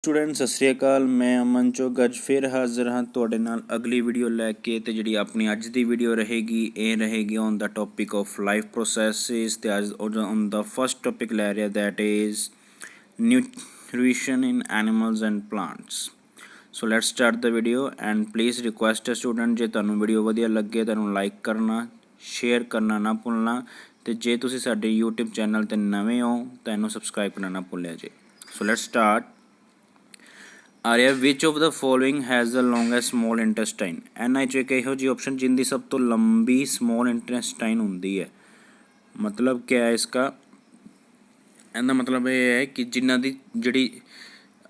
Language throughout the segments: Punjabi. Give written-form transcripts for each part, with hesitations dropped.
ਸਟੂਡੈਂਟ ਸਤਿ ਸ਼੍ਰੀ ਅਕਾਲ। ਮੈਂ ਅਮਨ ਚੋਗ ਅੱਜ ਫਿਰ ਹਾਜ਼ਰ ਹਾਂ ਤੁਹਾਡੇ ਨਾਲ ਅਗਲੀ ਵੀਡੀਓ ਲੈ ਕੇ। ਤੇ ਜਿਹੜੀ ਆਪਣੀ ਅੱਜ ਦੀ ਵੀਡੀਓ ਰਹੇਗੀ ਇਹ ਰਹੇਗੀ on the topic of life processes. ਤੇ ਅੱਜ ਔਨ ਦਾ ਫਸਟ ਟੋਪਿਕ ਲੈ ਰਿਹਾ that is nutrition in animals and plants. So let's start the video and please request ਹੈ ਸਟੂਡੈਂਟ, ਜੇ ਤੁਹਾਨੂੰ ਵੀਡੀਓ ਵਧੀਆ ਲੱਗੇ ਤੁਹਾਨੂੰ ਲਾਈਕ ਕਰਨਾ, ਸ਼ੇਅਰ ਕਰਨਾ ਨਾ ਭੁੱਲਣਾ। ਤੇ ਜੇ ਤੁਸੀਂ ਸਾਡੇ YouTube ਚੈਨਲ 'ਤੇ ਨਵੇਂ ਹੋ ਤਾਂ ਇਹਨੂੰ ਸਬਸਕ੍ਰਾਈਬ ਕਰਨਾ ਨਾ ਭੁੱਲਿਆ ਜੇ। So let's start. ਆ ਰਿਹਾ which of the following has the longest small intestine. ਇਹਨਾਂ 'ਚੋਂ ਇੱਕ ਇਹੋ ਜਿਹੀ ਆਪਸ਼ਨ ਜਿੰਦੀ ਸਭ ਤੋਂ ਲੰਬੀ ਸਮੋਲ ਇੰਟੈਸਟਾਈਨ ਹੁੰਦੀ ਹੈ। ਮਤਲਬ ਕਿਆ ਹੈ ਇਸਕਾ, ਇਹਦਾ ਮਤਲਬ ਇਹ ਹੈ ਕਿ ਜਿਨ੍ਹਾਂ ਦੀ ਜਿਹੜੀ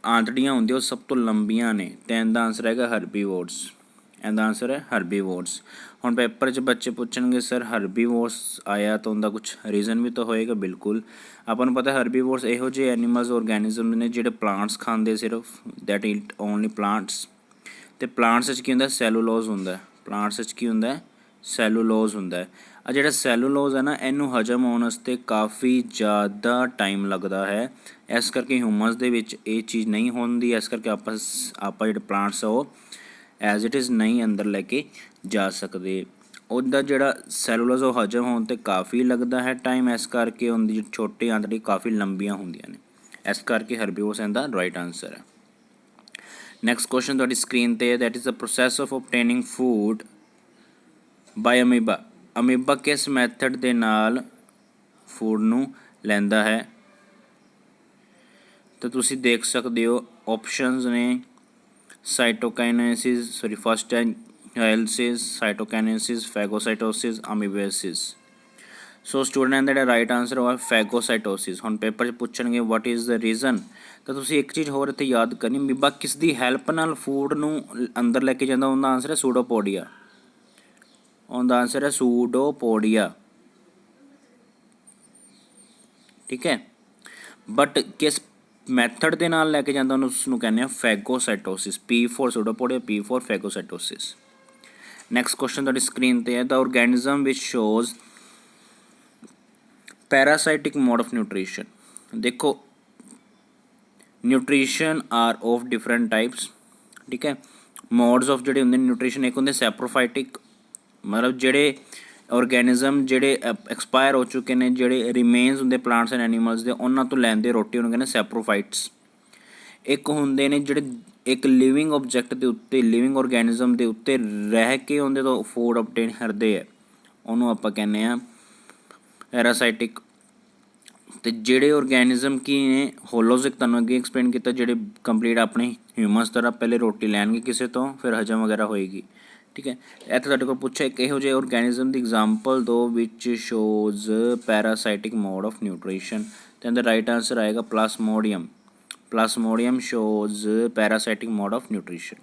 ਆਂਤੜੀਆਂ ਹੁੰਦੀਆਂ ਉਹ ਸਭ ਤੋਂ ਲੰਬੀਆਂ ਨੇ। ਅਤੇ ਇਹਦਾ ਆਨਸਰ ਹੈਗਾ ਹਰਬੀਵੋਰਸ। ਇਹਦਾ ਆਨਸਰ ਹੈ ਹਰਬੀਵੋਰਸ। ਹੁਣ ਪੇਪਰ 'ਚ ਬੱਚੇ ਪੁੱਛਣਗੇ ਸਰ ਹਰਬੀਵੋਰਸ ਆਇਆ ਤਾਂ ਉਹਦਾ ਕੁਛ ਰੀਜ਼ਨ ਵੀ ਤਾਂ ਹੋਏਗਾ। ਬਿਲਕੁਲ, ਆਪਾਂ ਨੂੰ ਪਤਾ ਹਰਬੀਵੋਰਸ ਇਹੋ ਜਿਹੇ ਐਨੀਮਲਸ ਔਰਗੈਨਿਜ਼ਮ ਨੇ ਜਿਹੜੇ ਪਲਾਂਟਸ ਖਾਂਦੇ ਸਿਰਫ, ਦੈਟ ਇਟ ਓਨਲੀ ਪਲਾਂਟਸ। ਅਤੇ ਪਲਾਂਟਸ ਵਿੱਚ ਕੀ ਹੁੰਦਾ, ਸੈਲੂਲੋਜ਼ ਹੁੰਦਾ। ਪਲਾਂਟਸ ਵਿੱਚ ਕੀ ਹੁੰਦਾ, ਸੈਲੂਲੋਜ਼ ਹੁੰਦਾ। ਆ ਜਿਹੜਾ ਸੈਲੂਲੋਜ਼ ਹੈ ਨਾ, ਇਹਨੂੰ ਹਜਮ ਹੋਣ ਵਾਸਤੇ ਕਾਫੀ ਜ਼ਿਆਦਾ ਟਾਈਮ ਲੱਗਦਾ ਹੈ। ਇਸ ਕਰਕੇ ਹਿਊਮਨਸ ਦੇ ਵਿੱਚ ਇਹ ਚੀਜ਼ ਨਹੀਂ ਹੁੰਦੀ। ਇਸ ਕਰਕੇ ਆਪਾਂ ਜਿਹੜੇ ਪਲਾਂਟਸ ਆ ਉਹ ਐਜ਼ ਇਟ ਇਜ਼ ਨਹੀਂ ਅੰਦਰ ਲੈ ਕੇ ਜਾ ਸਕਦੇ। ਉਹਦਾ ਜਿਹੜਾ ਸੈਲੂਲੋਜ਼ ਉਹ ਹਜਮ ਹੋਣ 'ਤੇ ਕਾਫੀ ਲੱਗਦਾ ਹੈ ਟਾਈਮ। ਇਸ ਕਰਕੇ ਉਹਦੀ ਜਿਹੜੀ ਛੋਟੀ ਆਂਤੜੀ ਕਾਫੀ ਲੰਬੀਆਂ ਹੁੰਦੀਆਂ ਨੇ। ਇਸ ਕਰਕੇ ਹਰਬੀਵੋਰਸ ਇਹਦਾ ਰਾਈਟ ਆਨਸਰ ਹੈ। ਨੈਕਸਟ ਕੁਐਸਚਨ ਤੁਹਾਡੀ ਸਕਰੀਨ 'ਤੇ ਹੈ, that is the process of obtaining food by amoeba. Amoeba ਕਿਸ ਮੈਥਡ ਦੇ ਨਾਲ ਫੂਡ ਨੂੰ ਲੈਂਦਾ ਹੈ? ਤਾਂ ਤੁਸੀਂ ਦੇਖ ਸਕਦੇ ਹੋ ਆਪਸ਼ਨਸ ਨੇ ਸਾਈਟੋਕਾਈਨੇਸਿਸ, ਫਸਟ ਡਾਇਲਿਸਿਸ, ਸਾਈਟੋਕਾਈਨੇਸਿਸ, ਫੈਗੋਸਾਈਟੋਸਿਸ, ਅਮੀਬੇਸਿਸ। ਸੋ ਸਟੂਡੈਂਟ ਦਾ ਜਿਹੜਾ ਰਾਈਟ ਆਨਸਰ ਹੋਇਆ ਫੈਗੋਸਾਈਟੋਸਿਸ। ਹੁਣ ਪੇਪਰ 'ਚ ਪੁੱਛਣਗੇ ਵਾਟ ਇਜ਼ ਦਾ ਰੀਜ਼ਨ, ਤਾਂ ਤੁਸੀਂ ਇੱਕ ਚੀਜ਼ ਹੋਰ ਇੱਥੇ ਯਾਦ ਕਰਨੀ, ਅਮੀਬਾ ਕਿਸ ਦੀ ਹੈਲਪ ਨਾਲ ਫੂਡ ਨੂੰ ਅੰਦਰ ਲੈ ਕੇ ਜਾਂਦਾ? ਉਹਦਾ ਆਨਸਰ ਹੈ ਸੂਡੋਪੋਡੀਆ। ਉਹਦਾ ਆਨਸਰ ਹੈ ਸੂਡੋਪੋਡੀਆ। ਠੀਕ ਹੈ, ਬਟ ਕਿਸ ਮੈਥਡ ਦੇ ਨਾਲ ਲੈ ਕੇ ਜਾਂਦਾ ਉਹਨੂੰ, ਉਸਨੂੰ ਕਹਿੰਦੇ ਆ phagocytosis. P4 pseudopodia, P4 phagocytosis. Next question ਤੁਹਾਡੀ ਸਕਰੀਨ 'ਤੇ ਹੈ, ਦ ਔਰਗੈਨਿਜ਼ਮ ਵਿਚ shows parasitic mode of nutrition. ਦੇਖੋ nutrition are of different types. ਠੀਕ ਹੈ, ਮੋਡਸ ਆਫ ਜਿਹੜੇ ਹੁੰਦੇ ਨੇ ਨਿਊਟ੍ਰੀਸ਼ਨ, ਇੱਕ ਹੁੰਦੇ ਸੈਪਰੋਫਾਈਟਿਕ, ਮਤਲਬ ਜਿਹੜੇ ਔਰਗੈਨਿਜ਼ਮ ਜਿਹੜੇ ਐਕਸਪਾਇਰ ਹੋ ਚੁੱਕੇ ਨੇ, ਜਿਹੜੇ ਰਿਮੇਨਸ ਹੁੰਦੇ ਪਲਾਂਟਸ ਐਂਡ ਐਨੀਮਲਸ ਦੇ, ਉਹਨਾਂ ਤੋਂ ਲੈਂਦੇ ਰੋਟੀ, ਉਹਨੂੰ ਕਹਿੰਦੇ ਸੈਪਰੋਫਾਈਟਸ। ਇੱਕ ਹੁੰਦੇ ਨੇ ਜਿਹੜੇ ਇੱਕ ਲਿਵਿੰਗ ਆਬਜੈਕਟ ਦੇ ਉੱਤੇ, ਲਿਵਿੰਗ ਔਰਗੈਨਿਜ਼ਮ ਦੇ ਉੱਤੇ ਰਹਿ ਕੇ ਉਹਦੇ ਤੋਂ ਫੂਡ ਓਬਟੇਨ ਕਰਦੇ ਆ, ਉਹਨੂੰ ਆਪਾਂ ਕਹਿੰਦੇ ਹਾਂ ਪੈਰਾਸਾਈਟਿਕ। ਅਤੇ ਜਿਹੜੇ ਔਰਗੈਨਿਜ਼ਮ ਕੀ ਨੇ, ਹੋਲੋਜ਼ਿਕ ਤੁਹਾਨੂੰ ਅੱਗੇ ਐਕਸਪਲੇਨ ਕੀਤਾ, ਜਿਹੜੇ ਕੰਪਲੀਟ ਆਪਣੇ ਹਿਊਮਨਸ ਤਰ੍ਹਾਂ ਪਹਿਲੇ ਰੋਟੀ ਲੈਣਗੇ ਕਿਸੇ ਤੋਂ, ਫਿਰ ਹਜਮ ਵਗੈਰਾ ਹੋਏਗੀ। ਠੀਕ ਹੈ, ਇੱਥੇ ਤੁਹਾਡੇ ਕੋਲ ਪੁੱਛਿਆ ਇੱਕ ਇਹੋ ਜਿਹੇ ਔਰਗੈਨਿਜ਼ਮ ਦੀ ਐਗਜ਼ਾਮਪਲ ਦੋ ਵਿਚ shows parasitic mode of nutrition. ਅਤੇ ਇਹਦਾ ਰਾਈਟ ਆਨਸਰ ਆਏਗਾ ਪਲਾਸਮੋਡੀਅਮ। Plasmodium shows parasitic mode of nutrition.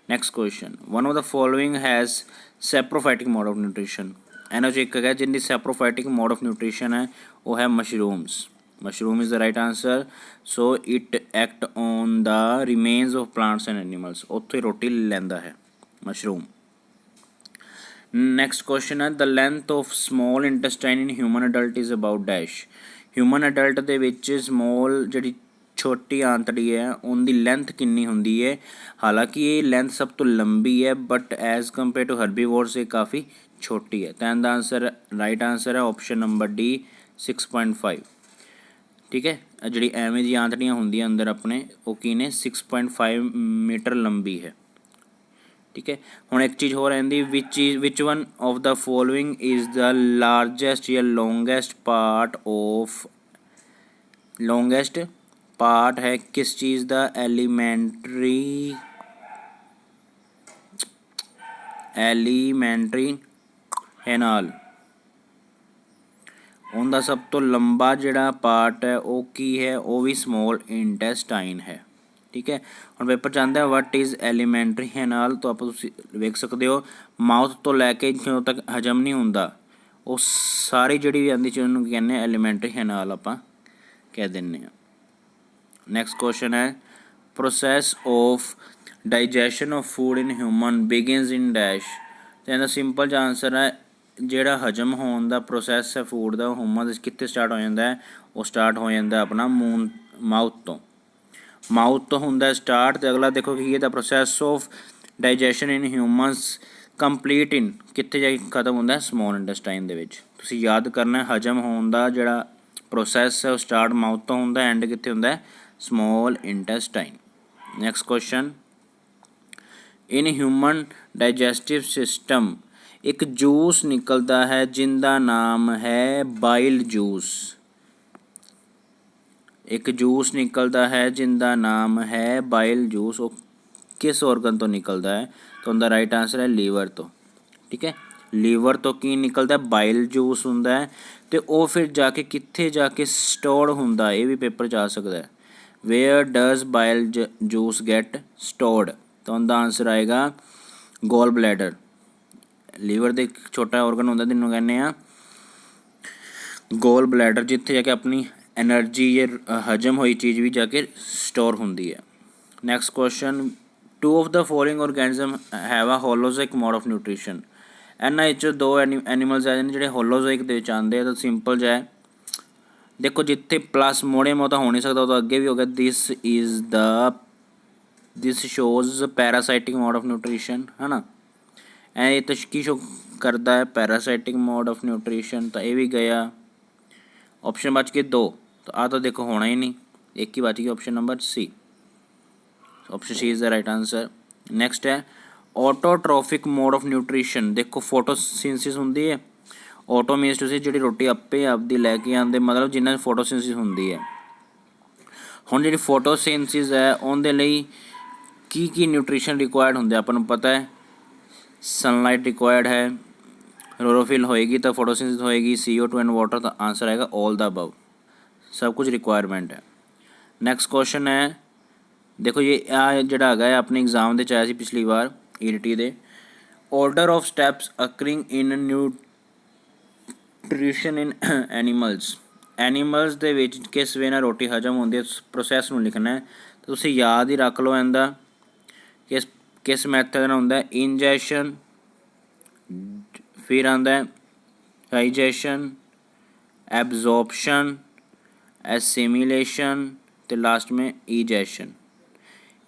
Next question. One of the following has saprophytic mode of nutrition. ਇਹਨਾਂ 'ਚੋਂ ਇੱਕ ਹੈਗਾ ਜਿਹਦੀ saprophytic mode of nutrition ਹੈ, ਉਹ ਹੈ mushrooms. Mushroom is the right answer. So it act on the remains of plants and animals. ਉੱਥੋਂ ਹੀ ਰੋਟੀ ਲੈਂਦਾ ਹੈ ਮਸ਼ਰੂਮ। ਨੈਕਸਟ ਕੁਐਸਚਨ ਹੈ, the length of small intestine in human adult is about dash. Human adult ਦੇ ਵਿੱਚ ਸਮੋਲ ਜਿਹੜੀ ਛੋਟੀ ਆਂਤੜੀ ਹੈ ਉਹਦੀ ਲੈਂਥ ਕਿੰਨੀ ਹੁੰਦੀ ਹੈ? ਹਾਲਾਂਕਿ ਇਹ ਲੈਂਥ ਸਭ ਤੋਂ ਲੰਬੀ ਹੈ, but as compare to herbivores ਇਹ ਕਾਫੀ ਛੋਟੀ ਹੈ। ਤਾਂ ਇਹਦਾ ਆਨਸਰ ਰਾਈਟ ਆਨਸਰ ਹੈ ਆਪਸ਼ਨ ਨੰਬਰ ਡੀ 6.5। ਠੀਕ ਹੈ, ਜਿਹੜੀ ਐਵੇਂ ਦੀ ਆਂਤੜੀਆਂ ਹੁੰਦੀਆਂ ਅੰਦਰ ਆਪਣੇ, ਉਹ ਕੀ ਨੇ 6.5 ਮੀਟਰ ਲੰਬੀ ਹੈ। ਠੀਕ ਹੈ, ਹੁਣ ਇੱਕ ਚੀਜ਼ ਹੋਰ ਆਉਂਦੀ, which one of the following is the largest ਜਾਂ ਲੌਂਗੈਸਟ ਪਾਰਟ ਹੈ ਕਿਸ ਚੀਜ਼ ਦਾ? Elementary canal. ਉਹਦਾ ਸਭ ਤੋਂ ਲੰਬਾ ਜਿਹੜਾ ਪਾਰਟ ਹੈ ਉਹ ਕੀ ਹੈ? ਉਹ ਵੀ ਸਮੋਲ ਇੰਟੈਸਟਾਈਨ ਹੈ। ਠੀਕ ਹੈ, ਹੁਣ ਪੇਪਰ 'ਚ ਆਉਂਦਾ ਵਟ ਇਜ਼ ਐਲੀਮੈਂਟਰੀ ਕੈਨਾਲ, ਤਾਂ ਆਪਾਂ ਤੁਸੀਂ ਵੇਖ ਸਕਦੇ ਹੋ ਮਾਊਥ ਤੋਂ ਲੈ ਕੇ ਜਦੋਂ ਤੱਕ ਹਜਮ ਨਹੀਂ ਹੁੰਦਾ ਉਹ ਸਾਰੀ ਜਿਹੜੀ ਵੀ ਆਉਂਦੀ ਚੀਜ਼ ਉਹਨੂੰ ਕਹਿੰਦੇ ਹਾਂ ਐਲੀਮੈਂਟਰੀ ਕੈਨਾਲ ਆਪਾਂ ਕਹਿ ਦਿੰਦੇ ਹਾਂ। ਨੈਕਸਟ ਕੁਐਸਚਨ ਹੈ, process of digestion of food in human begins in dash. ਅਤੇ ਇਹਦਾ ਸਿੰਪਲ ਜਿਹਾ ਆਨਸਰ ਹੈ, ਜਿਹੜਾ ਹਜਮ ਹੋਣ ਦਾ ਪ੍ਰੋਸੈਸ ਹੈ ਫੂਡ ਦਾ, ਉਹ ਹਿਊਮਨ ਕਿੱਥੇ ਸਟਾਰਟ ਹੋ ਜਾਂਦਾ ਹੈ? ਉਹ ਸਟਾਰਟ ਹੋ ਜਾਂਦਾ ਆਪਣਾ ਮਾਊਥ ਤੋਂ। ਮਾਊਥ ਤੋਂ ਹੁੰਦਾ ਸਟਾਰਟ। ਤੇ ਅਗਲਾ ਦੇਖੋ ਕੀ ਹੈ, the process of digestion in humans complete in ਕਿੱਥੇ ਜਾ ਕੇ ਖਤਮ ਹੁੰਦਾ, ਸਮੋਲ ਇੰਟੈਸਟਾਈਨ ਦੇ ਵਿੱਚ। ਤੁਸੀਂ ਯਾਦ ਕਰਨਾ ਹਜਮ ਹੋਣ ਦਾ ਜਿਹੜਾ ਪ੍ਰੋਸੈਸ ਹੈ ਉਹ ਸਟਾਰਟ ਮਾਊਥ ਤੋਂ ਹੁੰਦਾ, ਐਂਡ ਕਿੱਥੇ ਹੁੰਦਾ, ਸਮੋਲ ਇੰਟੈਸਟਾਈਨ। ਨੈਕਸਟ ਕੁਐਸਚਨ, ਇਨ ਹਿਊਮਨ ਡਾਈਜੈਸਟਿਵ ਸਿਸਟਮ ਇੱਕ ਜੂਸ ਨਿਕਲਦਾ ਹੈ ਜਿਹਦਾ ਨਾਮ ਹੈ ਬਾਈਲ ਜੂਸ। ਇੱਕ ਜੂਸ ਨਿਕਲਦਾ ਹੈ ਜਿਹਦਾ ਨਾਮ ਹੈ ਬਾਈਲ ਜੂਸ। ਉਹ ਕਿਸ ਔਰਗਨ ਤੋਂ ਨਿਕਲਦਾ ਹੈ? ਤਾਂ ਉਹਦਾ ਰਾਈਟ ਆਂਸਰ ਹੈ ਲੀਵਰ ਤੋਂ। ਠੀਕ ਹੈ, ਲੀਵਰ ਤੋਂ ਕੀ ਨਿਕਲਦਾ, ਬਾਈਲ ਜੂਸ ਹੁੰਦਾ ਹੈ। ਅਤੇ ਉਹ ਫਿਰ ਜਾ ਕੇ ਕਿੱਥੇ ਜਾ ਕੇ ਸਟੋਰ ਹੁੰਦਾ, ਇਹ ਵੀ ਪੇਪਰ 'ਚ ਆ ਸਕਦਾ ਹੈ। Where does bile juice get stored? ਤਾਂ ਉਹਦਾ ਆਂਸਰ ਆਏਗਾ ਗੋਲ ਬਲੈਡਰ। ਲੀਵਰ ਦੇ ਇੱਕ ਛੋਟਾ ਔਰਗਨ ਹੁੰਦਾ ਜਿਹਨੂੰ ਕਹਿੰਦੇ ਆ ਗੋਲ ਬਲੈਡਰ, ਜਿੱਥੇ ਜਾ ਕੇ ਆਪਣੀ ਐਨਰਜੀ ਜਾਂ ਹਜਮ ਹੋਈ ਚੀਜ਼ ਵੀ ਜਾ ਕੇ ਸਟੋਰ ਹੁੰਦੀ ਹੈ। Next question, two of the following organism have a holozoic mode of nutrition. ਇਹਨਾਂ ਵਿੱਚੋਂ ਦੋ ਐਨੀਮਲਸ ਆ ਨੇ ਜਿਹੜੇ ਹੋਲੋਜ਼ੋਇਕ ਦੇ ਵਿੱਚ ਆਉਂਦੇ ਆ। ਤਾਂ ਸਿੰਪਲ ਜਿਹਾ ਹੈ, ਦੇਖੋ ਜਿੱਥੇ ਪਲੱਸ ਮੋੜੇ ਮੋ ਤਾਂ ਹੋ ਨਹੀਂ ਸਕਦਾ, ਉਹ ਤਾਂ ਅੱਗੇ ਵੀ ਹੋ ਗਿਆ। ਦਿਸ shows parasitic mode of nutrition, ਹੈ ਨਾ। ਇਹ ਤਾਂ ਕੀ ਸ਼ੋ ਕਰਦਾ ਹੈ, ਪੈਰਾਸਾਈਟਿਕ ਮੋਡ ਆਫ ਨਿਊਟ੍ਰੀਸ਼ਨ। ਤਾਂ ਇਹ ਵੀ ਗਿਆ। ਆਪਸ਼ਨ ਬਚ ਕੇ ਦੋ, ਤਾਂ ਆਹ ਤਾਂ ਦੇਖੋ ਹੋਣਾ ਹੀ ਨਹੀਂ, ਇੱਕ ਹੀ ਬਚ ਗਈ, option number C. Option C is the right answer. Next ਹੈ ਆਟੋਟ੍ਰੋਫਿਕ ਮੋਡ ਆਫ ਨਿਊਟ੍ਰੀਸ਼ਨ। ਦੇਖੋ ਫੋਟੋਸਿੰਥਸਿਸ ਹੁੰਦੀ ਹੈ, ਆਟੋ ਮੀਨਸ ਤੁਸੀਂ ਜਿਹੜੀ ਰੋਟੀ ਆਪੇ ਆਪਦੀ ਲੈ ਕੇ ਆਉਂਦੇ, ਮਤਲਬ ਜਿਨ੍ਹਾਂ 'ਚ ਫੋਟੋਸਿੰਥਸਿਸ ਹੁੰਦੀ ਹੈ। ਹੁਣ ਜਿਹੜੀ ਫੋਟੋਸਿੰਥਸਿਸ ਹੈ ਉਹਦੇ ਲਈ ਕੀ ਨਿਊਟ੍ਰੀਸ਼ਨ ਰਿਕੁਆਇਰਡ ਹੁੰਦੇ ਆਪਾਂ ਨੂੰ ਪਤਾ ਹੈ। ਸਨਲਾਈਟ ਰਿਕੁਆਇਰਡ ਹੈ, ਕਲੋਰੋਫਿਲ ਹੋਏਗੀ ਤਾਂ ਫੋਟੋਸਿੰਥਸਿਸ ਹੋਏਗੀ, CO2 ਐਂਡ ਵਾਟਰ। ਤਾਂ ਆਂਸਰ ਆਏਗਾ ਆਲ ਦਾ ਅਬਵ, ਸਭ ਕੁਝ ਰਿਕੁਆਇਰਮੈਂਟ ਹੈ। ਨੈਕਸਟ ਕੁਐਸਚਨ ਹੈ, ਦੇਖੋ ਇਹ ਆ ਜਿਹੜਾ ਹੈਗਾ ਆਪਣੇ ਐਗਜ਼ਾਮ ਦੇ 'ਚ ਆਇਆ ਸੀ ਪਿਛਲੀ ਵਾਰ EDT ਦੇ। Order of steps occurring in nutrition in animals ਦੇ ਵਿੱਚ ਕਿਸ ਵੇ ਨਾਲ ਰੋਟੀ ਹਜਮ ਹੁੰਦੀ ਹੈ, ਉਸ ਪ੍ਰੋਸੈਸ ਨੂੰ ਲਿਖਣਾ ਹੈ। ਤੁਸੀਂ ਯਾਦ ਹੀ ਰੱਖ ਲਓ ਇਹਦਾ ਕਿਸ ਮੈਥਡ ਨਾਲ ਹੁੰਦਾ, ਇੰਜੈਸ਼ਨ, ਫਿਰ ਆਉਂਦਾ ਡਾਈਜੈਸ਼ਨ, ਐਬਜ਼ੋਰਪਸ਼ਨ, ਐਸੀਮੀਲੇਸ਼ਨ ਅਤੇ ਲਾਸਟ में ਈਜੈਸ਼ਨ।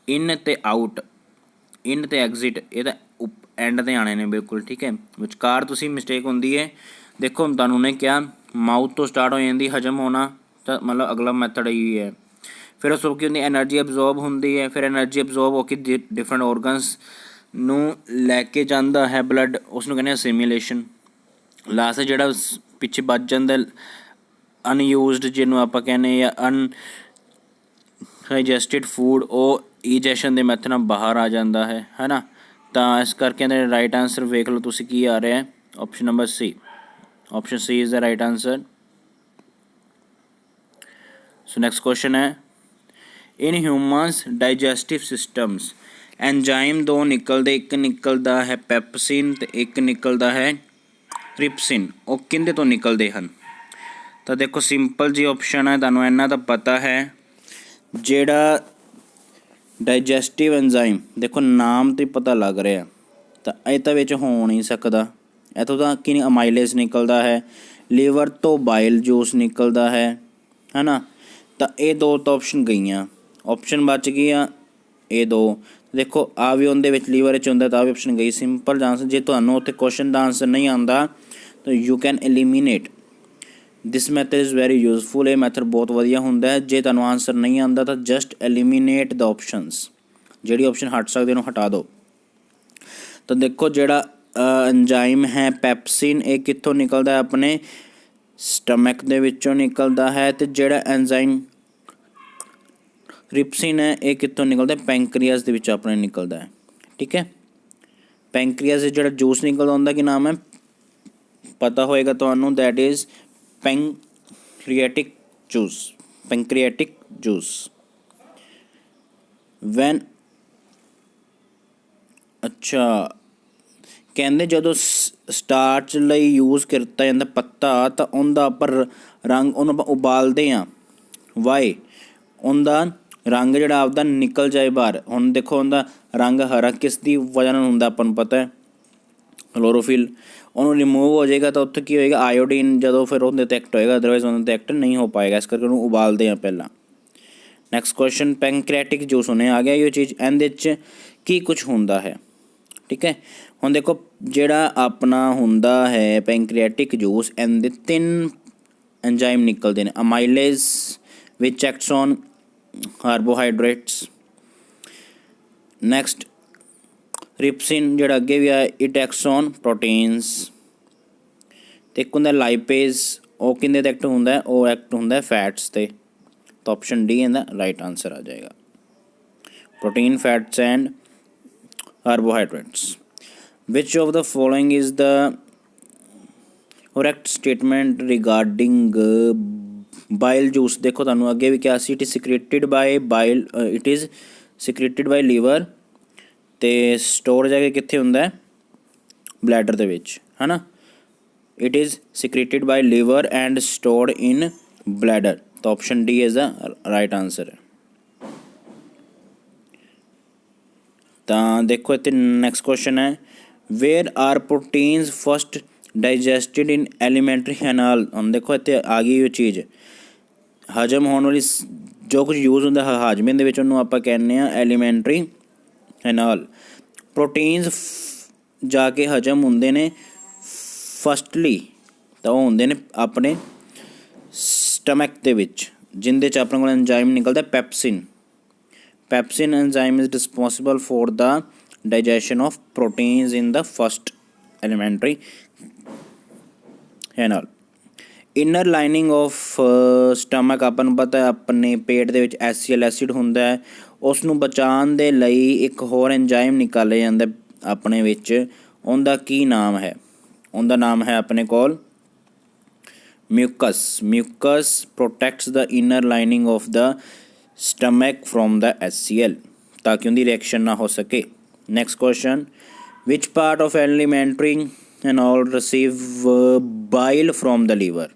ਇਨ ਅਤੇ ਆਊਟ, ਇਨ ਅਤੇ ਐਗਜ਼ਿਟ ਇਹ ਤਾਂ ਐਂਡ 'ਤੇ ਆਉਣੇ ਨੇ ਬਿਲਕੁਲ। ਠੀਕ ਹੈ, ਵਿਚਕਾਰ ਤੁਸੀਂ ਮਿਸਟੇਕ ਹੁੰਦੀ ਹੈ। ਦੇਖੋ ਤੁਹਾਨੂੰ ਉਹਨੇ ਕਿਹਾ ਮਾਊਥ ਤੋਂ ਸਟਾਰਟ ਹੋ ਜਾਂਦੀ ਹਜਮ ਹੋਣਾ, ਤਾਂ ਮਤਲਬ ਅਗਲਾ ਮੈਥਡ ਇਹੀ ਹੈ। ਫਿਰ ਉਸ ਤੋਂ ਕੀ ਹੁੰਦੀ, ਐਨਰਜੀ ਐਬਜ਼ੋਰਬ ਹੁੰਦੀ ਹੈ। ਫਿਰ ਐਨਰਜੀ ਐਬਜ਼ੋਰਬ ਹੋ ਕੇ ਡਿਫਰੈਂਟ ਔਰਗਨਸ ਨੂੰ ਲੈ ਕੇ ਜਾਂਦਾ ਹੈ ਬਲੱਡ, ਉਸ ਨੂੰ ਕਹਿੰਦੇ ਅਸੀਮੀਲੇਸ਼ਨ। ਲਾਸਟ ਜਿਹੜਾ ਪਿੱਛੇ ਬਚ ਜਾਂਦਾ ਅਨਯੂਜ਼ਡ, ਜਿਹਨੂੰ ਆਪਾਂ ਕਹਿੰਦੇ ਜਾਂ ਅਨਡਾਈਜੈਸਟਿਡ ਫੂਡ, ਉਹ ਈਜੈਸ਼ਨ ਦੇ ਮੈਥਡ ਨਾਲ ਬਾਹਰ ਆ ਜਾਂਦਾ ਹੈ ਨਾ। ਤਾਂ ਇਸ ਕਰਕੇ ਇਹਦਾ ਰਾਈਟ ਆਂਸਰ ਵੇਖ ਲਓ ਤੁਸੀਂ ਕੀ ਆ ਰਿਹਾ, option number C. Option C is the right answer. So next question ਹੈ, ਇਨ ਹਿਊਮਨਸ ਡਾਈਜੈਸਟਿਵ ਸਿਸਟਮਸ ਐਂਜ਼ਾਈਮ ਦੋ ਨਿਕਲਦੇ, ਇੱਕ ਨਿਕਲਦਾ ਹੈ ਪੈਪਸਿਨ ਅਤੇ ਇੱਕ ਨਿਕਲਦਾ ਹੈ ਟ੍ਰਿਪਸਿਨ। ਉਹ ਕਿਹਦੇ ਤੋਂ ਨਿਕਲਦੇ ਹਨ? ਤਾਂ ਦੇਖੋ ਸਿੰਪਲ ਜੀ ਆਪਸ਼ਨ ਹੈ, ਤੁਹਾਨੂੰ ਇੰਨਾ ਤਾਂ ਪਤਾ ਹੈ। ਜਿਹੜਾ ਡਾਈਜੈਸਟਿਵ ਐਂਜ਼ਾਈਮ, ਦੇਖੋ ਨਾਮ ਤੋਂ ਹੀ ਪਤਾ ਲੱਗ ਰਿਹਾ, ਤਾਂ ਇਹ ਤਾਂ ਵਿੱਚ ਹੋ ਨਹੀਂ ਸਕਦਾ। ਇੱਥੋਂ ਤਾਂ ਕੀ ਅਮਾਈਲੇਜ਼ ਨਿਕਲਦਾ ਹੈ, ਲੀਵਰ ਤੋਂ ਬਾਈਲ ਜੂਸ ਨਿਕਲਦਾ ਹੈ ਨਾ। ਤਾਂ ਇਹ ਦੋ ਤਾਂ ਆਪਸ਼ਨ ਗਈਆਂ, ਆਪਸ਼ਨ ਬਚ ਗਈਆਂ ਇਹ ਦੋ। ਦੇਖੋ ਆ ਵੀ ਉਹਦੇ ਵਿੱਚ ਲੀਵਰ ਵਿੱਚ ਹੁੰਦਾ, ਤਾਂ ਆ ਵੀ ਆਪਸ਼ਨ ਗਈ। ਸਿੰਪਲ ਆਂਸਰ, ਜੇ ਤੁਹਾਨੂੰ ਉੱਥੇ ਕੁਐਸਚਨ ਦਾ ਆਂਸਰ ਨਹੀਂ ਆਉਂਦਾ ਤਾਂ you can eliminate this method is very useful. ਇਹ ਮੈਥਡ ਬਹੁਤ ਵਧੀਆ ਹੁੰਦਾ ਹੈ। ਜੇ ਤੁਹਾਨੂੰ ਆਂਸਰ ਨਹੀਂ ਆਉਂਦਾ ਤਾਂ ਜਸਟ ਐਲੀਮੀਨੇਟ ਦ ਆਪਸ਼ਨਸ, ਜਿਹੜੀ ਆਪਸ਼ਨ ਹਟ ਸਕਦੇ ਉਹਨੂੰ ਹਟਾ ਦਿਓ। ਤਾਂ ਦੇਖੋ ਜਿਹੜਾ ਐਂਜ਼ਾਈਮ ਹੈ ਪੈਪਸਿਨ, ਇਹ ਕਿੱਥੋਂ ਨਿਕਲਦਾ ਹੈ, ਆਪਣੇ ਸਟਮਕ ਦੇ ਵਿੱਚੋਂ ਨਿਕਲਦਾ ਹੈ। ਅਤੇ ਜਿਹੜਾ ਐਂਜ਼ਾਈਮ ਟ੍ਰਿਪਸਿਨ ਹੈ, ਇਹ ਕਿੱਥੋਂ ਨਿਕਲਦਾ, ਪੈਂਕਰੀਆਸ ਦੇ ਵਿੱਚ ਆਪਣੇ ਨਿਕਲਦਾ ਹੈ। ਠੀਕ ਹੈ, ਪੈਂਕਰੀਆਸ ਦੇ ਜਿਹੜਾ ਜੂਸ ਨਿਕਲਦਾ ਹੁੰਦਾ ਕੀ ਨਾਮ ਹੈ, ਪਤਾ ਹੋਏਗਾ ਤੁਹਾਨੂੰ, that is pancreatic juice. Pancreatic juice when, ਅੱਛਾ ਕਹਿੰਦੇ ਜਦੋਂ ਸਟਾਰਚ ਲਈ ਯੂਜ਼ ਕੀਤਾ ਜਾਂਦਾ ਪੱਤਾ, ਤਾਂ ਉਹਦਾ ਆਪਾਂ ਰੰਗ ਉਹਨੂੰ ਆਪਾਂ ਉਬਾਲਦੇ ਹਾਂ। ਵਾਏ? ਉਹਦਾ ਰੰਗ ਜਿਹੜਾ ਆਪਦਾ ਨਿਕਲ ਜਾਏ ਬਾਹਰ। ਹੁਣ ਦੇਖੋ ਉਹਦਾ ਰੰਗ ਹਰਾ ਕਿਸ ਦੀ ਵਜ੍ਹਾ ਨਾਲ ਹੁੰਦਾ, ਆਪਾਂ ਨੂੰ ਪਤਾ ਹੈ ਕਲੋਰੋਫਿਲ। ਉਹਨੂੰ ਰਿਮੂਵ ਹੋ ਜਾਏਗਾ ਤਾਂ ਉੱਥੇ ਕੀ ਹੋਏਗਾ, ਆਇਓਡੀਨ ਜਦੋਂ ਫਿਰ ਉਹਦੇ 'ਤੇ ਐਕਟ ਹੋਏਗਾ, ਅਦਰਵਾਈਜ਼ ਉਹਦੇ 'ਤੇ ਐਕਟ ਨਹੀਂ ਹੋ ਪਾਏਗਾ। ਇਸ ਕਰਕੇ ਉਹਨੂੰ ਉਬਾਲਦੇ ਹਾਂ ਪਹਿਲਾਂ। ਨੈਕਸਟ ਕੁਐਸਚਨ ਪੈਂਕ੍ਰੀਆਟਿਕ ਜੂਸ ਹੁਣੇ ਆ ਗਿਆ ਇਹ ਚੀਜ਼, ਇਹਦੇ 'ਚ ਕੀ ਕੁਝ ਹੁੰਦਾ ਹੈ। ਠੀਕ ਹੈ, ਹੁਣ ਦੇਖੋ ਜਿਹੜਾ ਆਪਣਾ ਹੁੰਦਾ ਹੈ ਪੈਂਕ੍ਰੀਆਟਿਕ ਜੂਸ, ਇਹਦੇ 3 ਐਂਜ਼ਾਈਮ ਨਿਕਲਦੇ ਨੇ, ਅਮਾਈਲੇਜ਼ ਵਿਚ ਐਕਟਸ ਔਨ ਕਾਰਬੋਹਾਈਡਰੇਟਸ, ਨੈਕਸਟ ਰਿਪਸਿਨ ਜਿਹੜਾ ਅੱਗੇ ਵੀ ਆ ਇਟ ਐਕਟਸ ਔਨ ਪ੍ਰੋਟੀਨਸ, ਤੇ ਇੱਕ ਹੁੰਦਾ ਲਾਈਪੇਜ਼, ਉਹ ਕਿਹਦੇ 'ਤੇ ਐਕਟ ਹੁੰਦਾ ਹੈ, ਉਹ ਐਕਟ ਹੁੰਦਾ ਹੈ ਫੈਟਸ 'ਤੇ। ਤਾਂ ਆਪਸ਼ਨ ਡੀ ਇਹਦਾ ਰਾਈਟ ਆਂਸਰ ਆ ਜਾਏਗਾ, protein fats and carbohydrates. Which of the following is the correct statement regarding bile juice? देखो ਤੁਹਾਨੂੰ ਅੱਗੇ ਵੀ ਕਿਹਾ ਸੀ it is secreted by bile, it is secreted by liver ਤੇ ਸਟੋਰ ਜਾ ਕੇ ਕਿੱਥੇ ਹੁੰਦਾ ਹੈ, ਬਲੈਡਰ ਦੇ ਵਿੱਚ, ਹੈ ਨਾ। it is secreted by liver and stored in bladder, ਤਾਂ option D is the right answer ਹੈ। ਤਾਂ ਦੇਖੋ ਇੱਥੇ ਨੈਕਸਟ ਕੁਐਸਚਨ ਹੈ where are proteins first digested in alimentary canal. ਹੁਣ ਦੇਖੋ ਇੱਥੇ ਆ ਗਈ ਉਹ ਚੀਜ਼, ਹਜਮ ਹੋਣ ਵਾਲੀ ਜੋ ਕੁਝ ਯੂਜ਼ ਹੁੰਦਾ ਹਾਜ਼ਮੇ ਦੇ ਵਿੱਚ, ਉਹਨੂੰ ਆਪਾਂ ਕਹਿੰਦੇ ਹਾਂ ਐਲੀਮੈਂਟਰੀ ਕੈਨਾਲ। ਪ੍ਰੋਟੀਨਸ ਜਾ ਕੇ ਹਜਮ ਹੁੰਦੇ ਨੇ ਫਸਟਲੀ, ਤਾਂ ਉਹ ਹੁੰਦੇ ਨੇ ਆਪਣੇ ਸਟਮਕ ਦੇ ਵਿੱਚ, ਜਿਹਦੇ 'ਚ ਆਪਣੇ ਕੋਲ ਐਂਜ਼ਾਈਮ ਨਿਕਲਦਾ ਪੈਪਸਿਨ। Pepsin enzyme is responsible for the digestion of proteins in the first elementary canal. Inner lining of stomach, ਆਪਾਂ ਨੂੰ ਪਤਾ ਆਪਣੇ ਪੇਟ ਦੇ ਵਿੱਚ HCl ਐਸਿਡ ਹੁੰਦਾ ਹੈ, ਉਸ ਨੂੰ ਬਚਾਉਣ ਦੇ ਲਈ ਇੱਕ ਹੋਰ ਐਂਜ਼ਾਈਮ ਨਿਕਾਲਿਆ ਜਾਂਦਾ ਆਪਣੇ ਵਿੱਚ, ਉਹਦਾ ਕੀ ਨਾਮ ਹੈ? ਉਹਦਾ ਨਾਮ ਹੈ ਆਪਣੇ ਕੋਲ mucus. Mucus protects the inner lining of the stomach from the HCl, ताकि उनकी रिएक्शन ना हो सके। Next question which part of alimentary canal receive bile from the liver?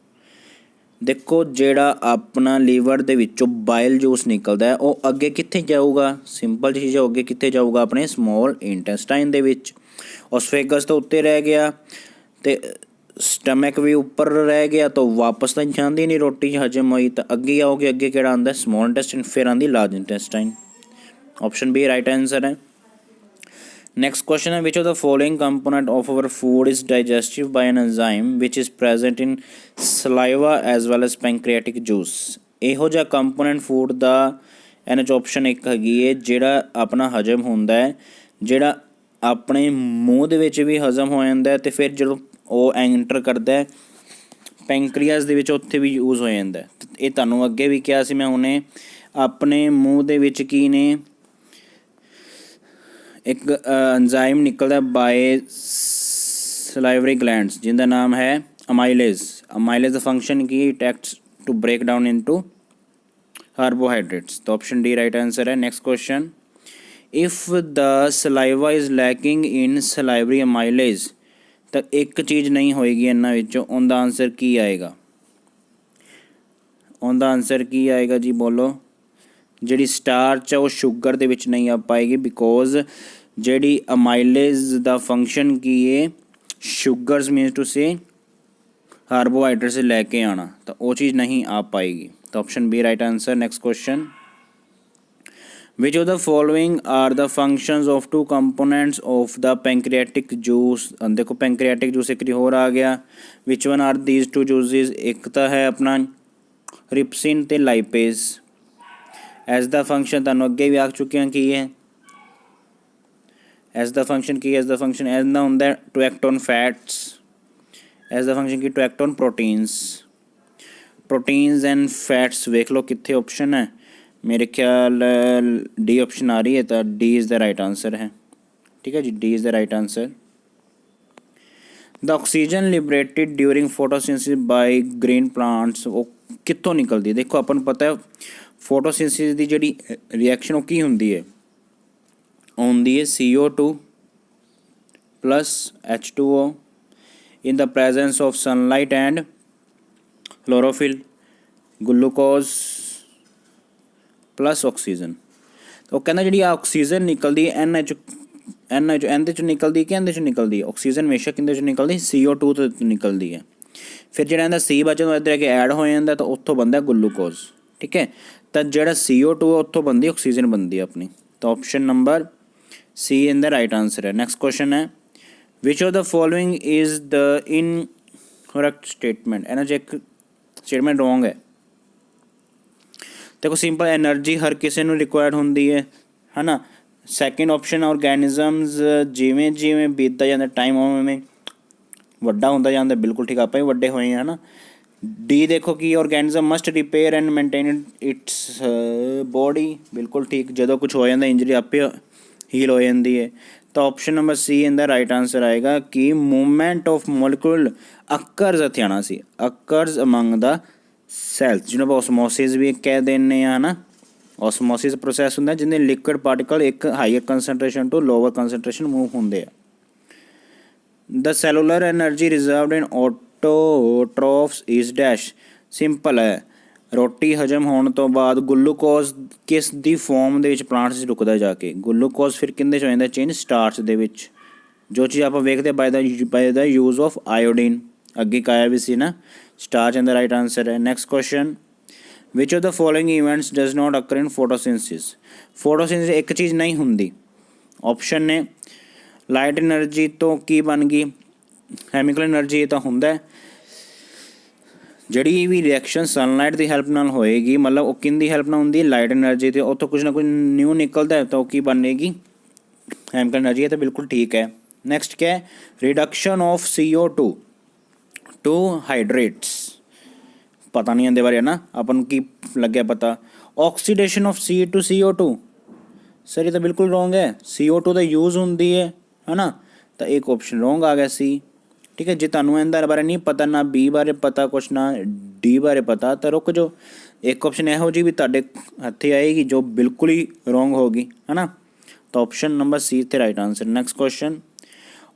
देखो ਜਿਹੜਾ ਆਪਣਾ ਲੀਵਰ ਦੇ ਵਿੱਚੋਂ ਬਾਇਲ ਜੂਸ ਨਿਕਲਦਾ ਹੈ ਉਹ ਅੱਗੇ ਕਿੱਥੇ ਜਾਊਗਾ? ਸਿੰਪਲ ਚੀਜ਼ ਹੈ, ਅੱਗੇ ਕਿੱਥੇ ਜਾਊਗਾ? ਆਪਣੇ ਸਮੋਲ ਇੰਟੈਸਟਾਈਨ ਦੇ ਵਿੱਚ। ਓਸਫੇਗਸ ਤੋਂ ਉੱਤੇ ਰਹਿ ਗਿਆ ਤੇ ਸਟਮਕ ਵੀ ਉੱਪਰ ਰਹਿ ਗਿਆ, ਤਾਂ ਵਾਪਸ ਤਾਂ ਜਾਂਦੀ ਨਹੀਂ ਰੋਟੀ ਹਜਮ ਹੋਈ, ਤਾਂ ਅੱਗੇ ਆਓਗੇ, ਅੱਗੇ ਕਿਹੜਾ ਆਉਂਦਾ? ਸਮੋਲ ਇੰਟੈਸਟਾਈਨ, ਫਿਰ ਆਉਂਦੀ large intestine. Option B right answer ਹੈ। ਨੈਕਸਟ ਕੁਐਸਚਨ ਹੈ which of the following component of our food is digestive by an enzyme which is present in saliva as well as pancreatic juice. ਇਹੋ ਜਿਹਾ ਕੰਪੋਨੈਂਟ ਫੂਡ ਦਾ ਇਹਨਾਂ 'ਚ ਆਪਸ਼ਨ ਇੱਕ ਹੈਗੀ ਹੈ ਜਿਹੜਾ ਆਪਣਾ ਹਜਮ ਹੁੰਦਾ ਹੈ, ਜਿਹੜਾ ਆਪਣੇ ਮੂੰਹ ਦੇ ਵਿੱਚ ਵੀ ਹਜ਼ਮ ਹੋ ਜਾਂਦਾ, ਅਤੇ ਫਿਰ ਜਦੋਂ ਉਹ ਐਂਟਰ ਕਰਦਾ ਪੈਂਕਰੀਆਸ ਦੇ ਵਿੱਚ, ਉੱਥੇ ਵੀ ਯੂਜ਼ ਹੋ ਜਾਂਦਾ। ਇਹ ਤੁਹਾਨੂੰ ਅੱਗੇ ਵੀ ਕਿਹਾ ਸੀ ਮੈਂ ਹੁਣੇ, ਆਪਣੇ ਮੂੰਹ ਦੇ ਵਿੱਚ ਕੀ ਨੇ, ਇੱਕ ਐਂਜ਼ਾਈਮ ਨਿਕਲਦਾ ਬਾਏ ਸਲਾਈਵਰੀ ਗਲੈਂਡਸ, ਜਿਹਦਾ ਨਾਮ ਹੈ ਅਮਾਈਲੇਜ਼। ਅਮਾਈਲੇਜ਼ ਦਾ ਫੰਕਸ਼ਨ ਕੀ? It acts to break down into carbohydrates, ਤਾਂ ਆਪਸ਼ਨ ਡੀ ਰਾਈਟ ਆਂਸਰ ਹੈ। Next question if the saliva is lacking in salivary amylase, ਤਾਂ ਇੱਕ ਚੀਜ਼ ਨਹੀਂ ਹੋਏਗੀ ਇਹਨਾਂ ਵਿੱਚੋਂ, ਉਹਦਾ ਆਨਸਰ ਕੀ ਆਏਗਾ? ਉਹਦਾ ਆਨਸਰ ਕੀ ਆਏਗਾ ਜੀ, ਬੋਲੋ। ਜਿਹੜੀ ਸਟਾਰਚ ਹੈ ਉਹ ਸ਼ੂਗਰ ਦੇ ਵਿੱਚ ਨਹੀਂ ਆ ਪਾਏਗੀ, ਬਿਕੋਜ਼ ਜਿਹੜੀ ਅਮਾਈਲੇਜ਼ ਦਾ ਫੰਕਸ਼ਨ ਕੀ ਹੈ, sugars means to say carbohydrates ਲੈ ਕੇ ਆਉਣਾ, ਤਾਂ ਉਹ ਚੀਜ਼ ਨਹੀਂ ਆ ਪਾਏਗੀ, ਤਾਂ option B right answer. Next question which of the following are the functions of two components of the pancreatic juice? देखो pancreatic juice एक और आ गया, which one are these two juices? एक तो है अपना रिप्सिन ते लाइपेज। एज द फंक्शन तुहानूं अगे भी आ चुके हैं की है, एज द फंक्शन की, एज द फंक्शन एज दा हुंदा है to act on fats, as the function की to act on proteins. Proteins and fats वेख लो कितने ऑप्शन है, मेरे ख्याल डी ऑप्शन आ रही है, तो D is the right answer है। ठीक है जी, D is the right answer. The oxygen liberated during photosynthesis by green plants, वो कितों निकलती है? देखो अपन पता है फोटोसिंथेसिस की जी रिएक्शन की होंगी है, होंगी है CO2 plus H2O in the presence of sunlight and chlorophyll, glucose plus oxygen. तो कहना जी ऑक्सीजन निकलती है एन एच निकलती कि एंदे निकलती है? ऑक्सीजन हमेशा किंदे निकलती? CO2 तो निकलती है। फिर जो सी बचे तो इधर के ऐड हो जाता, तो उत्थों बनता ग्लूकोज। ठीक है, ਤਾਂ ਜਿਹੜਾ CO2 ਉੱਥੋਂ ਬਣਦੀ ਆਕਸੀਜਨ ਬਣਦੀ ਹੈ ਆਪਣੀ। ਤਾਂ option number C in the right answer ਹੈ। ਨੈਕਸਟ ਕੁਐਸਚਨ ਹੈ which of the following is the incorrect statement. ਇਹਨਾਂ 'ਚ ਇੱਕ ਸਟੇਟਮੈਂਟ ਰੋਂਗ ਹੈ। ਦੇਖੋ ਸਿੰਪਲ, ਐਨਰਜੀ ਹਰ ਕਿਸੇ ਨੂੰ ਰਿਕੁਆਇਰਡ ਹੁੰਦੀ ਹੈ ਨਾ। ਸੈਕਿੰਡ ਆਪਸ਼ਨ ਔਰਗੈਨਿਜ਼ਮਸ ਜਿਵੇਂ ਜਿਵੇਂ ਬੀਤਦਾ ਜਾਂਦਾ ਟਾਈਮ ਉਵੇਂ ਵੱਡਾ ਹੁੰਦਾ ਜਾਂਦਾ। ਬਿਲਕੁਲ ਠੀਕ, ਆਪਾਂ ਵੀ ਵੱਡੇ ਹੋਏ ਹਾਂ ਨਾ। ਡੀ ਦੇਖੋ ਕਿ organism must repair and maintain its body. ਬਿਲਕੁਲ ਠੀਕ, ਜਦੋਂ ਕੁਝ ਹੋ ਜਾਂਦਾ ਇੰਜਰੀ ਆਪੇ ਹੀਲ ਹੋ ਜਾਂਦੀ ਹੈ। ਤਾਂ ਆਪਸ਼ਨ ਨੰਬਰ ਸੀ ਇਹਦਾ ਰਾਈਟ ਆਂਸਰ ਆਏਗਾ ਕਿ ਮੂਵਮੈਂਟ ਆਫ ਮੋਲੀਕੂਲ ਅਕਰਜ਼ ਇੱਥੇ ਆਉਣਾ ਸੀ, ਅਕਰਜ਼ ਅਮੰਗ ਦਾ ਸੈਲਸ, ਜਿਹਨੂੰ ਆਪਾਂ ਓਸਮੋਸਿਸ ਵੀ ਕਹਿ ਦਿੰਦੇ ਹਾਂ ਨਾ। ਓਸਮੋਸਿਸ ਪ੍ਰੋਸੈਸ ਹੁੰਦਾ ਜਿਹਦੇ ਲਿਕੁਇਡ ਪਾਰਟੀਕਲ ਇੱਕ ਹਾਈਅਰ ਕੰਸਨਟ੍ਰੇਸ਼ਨ ਤੋਂ ਲੋਅਰ ਕੰਸਨਟ੍ਰੇਸ਼ਨ ਮੂਵ ਹੁੰਦੇ ਆ। The cellular energy reserved in autotrophs is dash. Simple ਹੈ, ਰੋਟੀ ਹਜਮ ਹੋਣ ਤੋਂ ਬਾਅਦ ਗਲੂਕੋਜ਼ ਕਿਸ ਦੀ ਫੋਰਮ ਦੇ ਵਿੱਚ ਪਲਾਂਟਸ 'ਚ ਰੁਕਦਾ ਜਾ ਕੇ। ਗਲੂਕੋਜ਼ ਫਿਰ ਕਿਹਦੇ 'ਚ ਹੋ ਜਾਂਦਾ ਚੇਂਜ, ਸਟਾਰਚ ਦੇ ਵਿੱਚ। ਜੋ ਚੀਜ਼ ਆਪਾਂ ਵੇਖਦੇ by the use of iodine, ਅੱਗੇ ਕਾਇਆ ਵੀ ਸੀ ਨਾ। Starch in the right answer ਹੈ। Next question which of the following events does not occur in photosynthesis. Photosynthesis ਇੱਕ ਚੀਜ਼ ਨਹੀਂ ਹੁੰਦੀ। ਆਪਸ਼ਨ ਨੇ ਲਾਈਟ ਐਨਰਜੀ ਤੋਂ ਕੀ ਬਣ ਗਈ, ਕੈਮੀਕਲ ਐਨਰਜੀ। ਇਹ ਤਾਂ ਹੁੰਦਾ ਜਿਹੜੀ ਵੀ ਰਿਐਕਸ਼ਨ ਸਨਲਾਈਟ ਦੀ ਹੈਲਪ ਨਾਲ ਹੋਏਗੀ, ਮਤਲਬ ਉਹ ਕਿਹਦੀ ਹੈਲਪ ਨਾਲ ਹੁੰਦੀ, ਲਾਈਟ ਐਨਰਜੀ। ਅਤੇ ਉੱਥੋਂ ਕੁਝ ਨਾ ਕੁਝ ਨਿਊ ਨਿਕਲਦਾ ਤਾਂ ਉਹ ਕੀ ਬਣੇਗੀ, ਕੈਮੀਕਲ ਐਨਰਜੀ। ਇਹ ਤਾਂ ਬਿਲਕੁਲ ਠੀਕ ਹੈ। ਨੈਕਸਟ ਕਿਆ ਹੈ, ਰਿਡਕਸ਼ਨ ਆਫ CO2 ਟੂ ਹਾਈਡਰੇਟਸ। ਪਤਾ ਨਹੀਂ ਇਹਦੇ ਬਾਰੇ ਹੈ ਨਾ, ਆਪਾਂ ਨੂੰ ਕੀ ਲੱਗਿਆ ਪਤਾ। Oxidation of C to CO2, sir ਇਹ ਤਾਂ ਬਿਲਕੁਲ ਰੋਂਗ ਹੈ। CO2 ਦਾ ਯੂਜ਼ ਹੁੰਦੀ ਹੈ ਨਾ। ਤਾਂ ਇੱਕ ਆਪਸ਼ਨ ਰੋਂਗ ਆ ਗਿਆ ਸੀ। ਠੀਕ ਹੈ, ਜੇ ਤੁਹਾਨੂੰ ਇਹਦੇ ਬਾਰੇ ਨਹੀਂ ਪਤਾ, ਨਾ B ਬਾਰੇ ਪਤਾ ਕੁਛ, ਨਾ D ਬਾਰੇ ਪਤਾ, ਤਾਂ ਰੁਕ ਜਾਓ। ਇੱਕ ਆਪਸ਼ਨ ਇਹੋ ਜਿਹੀ ਵੀ ਤੁਹਾਡੇ ਹੱਥੇ ਆਏਗੀ ਜੋ ਬਿਲਕੁਲ ਹੀ ਰੋਂਗ ਹੋਗੀ, ਹੈ ਨਾ। ਤਾਂ ਆਪਸ਼ਨ ਨੰਬਰ ਸੀ ਇੱਥੇ right answer. Next question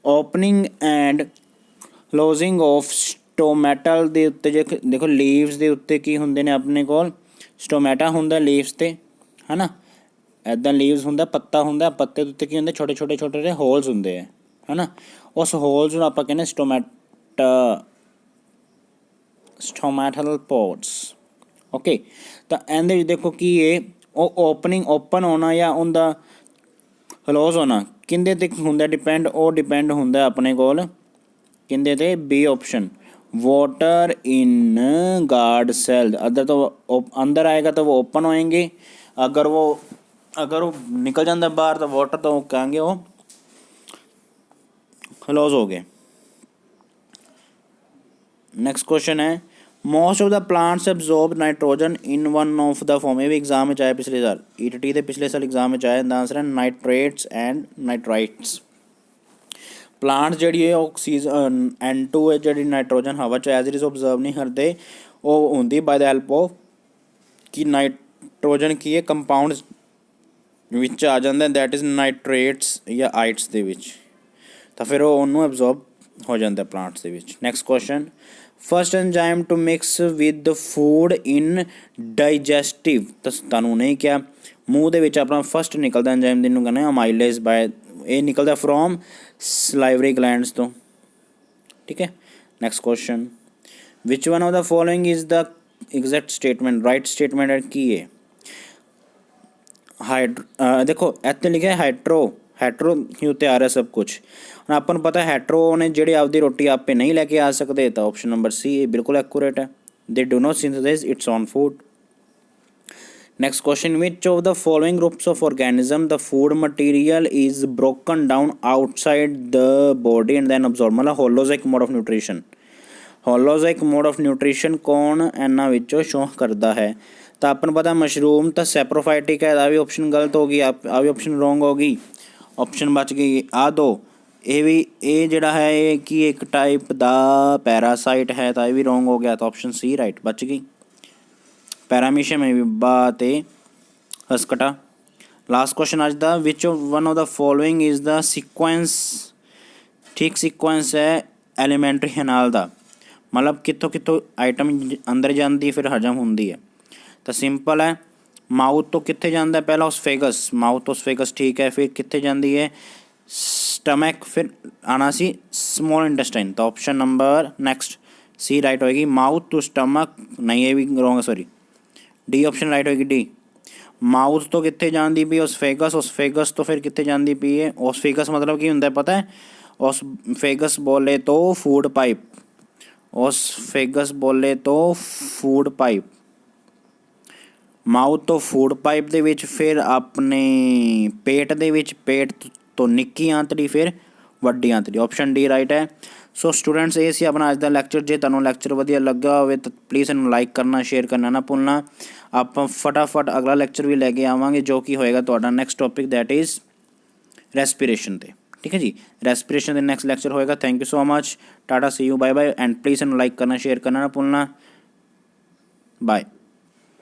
opening and closing of stomatal ਦੇ ਉੱਤੇ ਜੇ ਦੇਖੋ ਲੀਵਸ ਦੇ ਉੱਤੇ ਕੀ ਹੁੰਦੇ ਨੇ ਆਪਣੇ ਕੋਲ, ਸਟੋਮੈਟਾ ਹੁੰਦਾ ਲੀਵਸ 'ਤੇ, ਹੈ ਨਾ। ਇੱਦਾਂ ਲੀਵਸ ਹੁੰਦਾ, ਪੱਤਾ ਹੁੰਦਾ, ਪੱਤੇ ਦੇ ਉੱਤੇ ਕੀ ਹੁੰਦੇ, ਛੋਟੇ ਛੋਟੇ ਛੋਟੇ ਜਿਹੇ ਹੋਲਸ ਹੁੰਦੇ ਆ, ਹੈ ਨਾ। ਉਸ ਹੋਲਸ ਨੂੰ ਆਪਾਂ ਕਹਿੰਦੇ ਸਟੋਮੈਟਲ ਪੋਰਸ। ਓਕੇ, ਤਾਂ ਇਹਦੇ ਵਿੱਚ ਦੇਖੋ ਕੀ ਇਹ ਉਹ ਓਪਨ ਹੋਣਾ ਜਾਂ ਉਹਦਾ ਕਲੋਜ਼ ਹੋਣਾ ਕਿਹਦੇ 'ਤੇ ਹੁੰਦਾ ਡਿਪੈਂਡ, ਉਹ ਡਿਪੈਂਡ ਹੁੰਦਾ ਆਪਣੇ ਕੋਲ ਕਿਹਦੇ 'ਤੇ, B option water in guard cell. अगर तो अंदर आएगा तो वो ओपन होएंगे, अगर वो निकल जाता बाहर तो वाटर तो कहेंगे वो क्लोज हो गए। नेक्स्ट क्वेश्चन है most of the plants absorb nitrogen in one of the form. ये भी एग्जाम में आया पिछले साल, ETT के पिछले साल एग्जाम में आया। आंसर है नाइट्रेट्स एंड नाइट्राइट्स। प्लांट्स जी ऑक्सीजन N2 है जी नाइट्रोजन हवा च एज इट इज ऑब्जर्व नहीं करते, वो होंगी बाय द हेल्प ऑफ कि नाइट्रोजन की है कंपाउंड्स विच आ जाता, दैट इज़ नाइट्रेट्स या आइट्स दे विच, तो फिर वो उन्होंने एब्जॉर्ब हो जाता है प्लांट्स दे विच। Next question first enzyme to mix with the food in digestive. तो तुहानूं नहीं क्या मूँह दे विच अपना फर्स्ट निकलता एंजाइम जिन्होंने कहना अमाइलेज, बाय ये निकलता फ्रॉम सलाइवरी ग्लैंड्स तो। ठीक है, next question which one of the following is the exact statement, right statement है की है। देखो इतने लिखा है हैट्रो ही उत्ते आ रहा है सब कुछ। हम अपन पता है हैट्रो ने जेडे आपकी रोटी आपे नहीं लैके आ सकते, तो ऑप्शन नंबर सी ये बिल्कुल एक्यूरेट है। They do not synthesize its own food. Next question which of the following groups of organism the food material is broken down outside the body and then absorb. मतलब holozoic mode of nutrition, holozoic mode of nutrition कौन इन्होंने विचों शो करता है। तो अपन पता मशरूम तो सैप्रोफाइटिक है, आ भी ऑप्शन गलत होगी, आ भी ऑप्शन रॉन्ग होगी। ऑप्शन बच गई आ दो, ये भी ये जड़ा है ये कि एक टाइप दा पैरासाइट है, तो ये भी रॉन्ग हो गया। तो ऑप्शन सी राइट बच गई। पैरामीशियम में भी बात है हस्कटा। लास्ट क्वेश्चन आज दा which one of the following is the sequence. ठीक सीक्वेंस है एलीमेंट्री एनाल दा, मतलब कितों कितों आइटम अंदर जाती फिर हजम होंगी है। तो सिंपल है, माउथ तो कितने जाता है, पहला ओसफेगस, माउथ ओसफेगस ठीक है, फिर कितने जाती है स्टमक, फिर आना सी स्मॉल इंटेस्टाइन। तो ऑप्शन नंबर नेक्स्ट सी राइट होएगी, माउथ टू स्टमक नहीं, ये भी रॉन्ग है, सॉरी डी ऑप्शन राइट होगी डी। माउथ तो कितने जाती पई ओसफेगस तो फिर कितने जाती पई है। ओसफेगस मतलब की होंगे पता है। ओसफेगस बोले तो फूड पाइप। ओसफेगस बोले तो फूड पाइप। माउथ तो फूड पाइप ਦੇ ਵਿੱਚ ਫਿਰ ਆਪਣੇ ਪੇਟ ਦੇ ਵਿੱਚ ਪੇਟ ਤੋਂ ਨਿੱਕੀ ਆਂਤੜੀ ਫਿਰ ਵੱਡੀ ਆਂਤੜੀ। ਆਪਸ਼ਨ ਡੀ ਰਾਈਟ ਹੈ। ਸੋ ਸਟੂਡੈਂਟਸ ਇਹ ਸੀ ਆਪਣਾ ਅੱਜ ਦਾ ਲੈਕਚਰ। ਜੇ ਤੁਹਾਨੂੰ ਲੈਕਚਰ ਵਧੀਆ ਲੱਗਾ ਹੋਵੇ ਤਾਂ ਪਲੀਜ਼ ਇਹਨੂੰ ਲਾਈਕ ਕਰਨਾ ਸ਼ੇਅਰ ਕਰਨਾ ਨਾ ਭੁੱਲਣਾ। ਆਪਾਂ ਫਟਾਫਟ ਅਗਲਾ ਲੈਕਚਰ ਵੀ ਲੈ ਕੇ ਆਵਾਂਗੇ ਜੋ ਕਿ ਹੋਏਗਾ ਤੁਹਾਡਾ next topic that is respiration 'ਤੇ। ठीक है जी, रेस्पिरेशन के नेक्स्ट लेक्चर होएगा। Thank you so much, tata, see you, bye bye and please like करना शेयर करना ना भूलना। बाय।